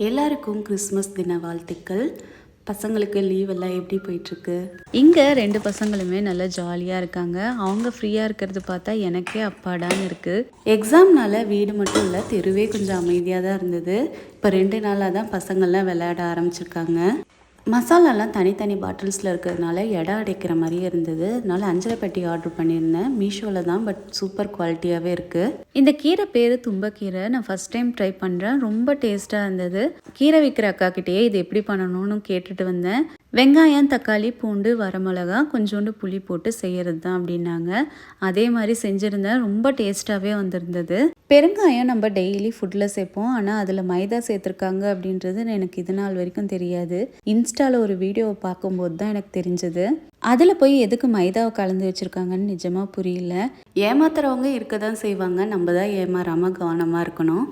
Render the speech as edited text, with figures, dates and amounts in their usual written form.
எல்லாருக்கும் கிறிஸ்மஸ் தின வாழ்த்துக்கள். பசங்களுக்கு லீவ் எல்லாம் எப்படி போயிட்டுருக்கு? இங்கே 2 பசங்களுமே நல்லா ஜாலியாக இருக்காங்க. அவங்க ஃப்ரீயாக இருக்கிறது பார்த்தா எனக்கே அப்பாடான்னு இருக்குது. எக்ஸாம்னால வீடு மட்டும் இல்லை, தெருவே கொஞ்சம் அமைதியாக தான் இருந்தது. இப்போ 2 நாளாக தான் பசங்கள்லாம் விளையாட ஆரம்பிச்சிருக்காங்க. மசாலாலாம் தனித்தனி பாட்டில்ஸில் இருக்கிறதுனால இடம் அடைக்கிற மாதிரியே இருந்தது. அதனால 5 பெட்டி ஆர்டர் பண்ணியிருந்தேன். மீஷோவில் தான், பட் சூப்பர் குவாலிட்டியாகவே இருக்குது. இந்த கீரை பேர் தும்பக்கீரை. நான் ஃபஸ்ட் டைம் ட்ரை பண்ணுறேன். ரொம்ப டேஸ்ட்டாக இருந்தது. கீரை விற்கிற அக்கா கிட்டேயே இது எப்படி பண்ணணும்னு கேட்டுட்டு வந்தேன். வெங்காயம், தக்காளி, பூண்டு, வரமிளகா, கொஞ்சோண்டு புளி போட்டு செய்கிறது தான் அப்படின்னாங்க. அதே மாதிரி செஞ்சுருந்தேன். ரொம்ப டேஸ்ட்டாகவே வந்திருந்தது. பெருங்காயம் நம்ம டெய்லி ஃபுட்டில் சேர்ப்போம், ஆனால் அதில் மைதா சேர்த்துருக்காங்க அப்படின்றது எனக்கு இது நாள் வரைக்கும் தெரியாது. இன்ஸ்டாவில் ஒரு வீடியோவை பார்க்கும்போது தான் எனக்கு தெரிஞ்சது. அதில் போய் எதுக்கு மைதாவை கலந்து வச்சுருக்காங்கன்னு நிஜமாக புரியல. ஏமாத்துறவங்க இருக்க தான் செய்வாங்க, நம்ம தான் ஏமாறாமல் கவனமாக இருக்கணும்.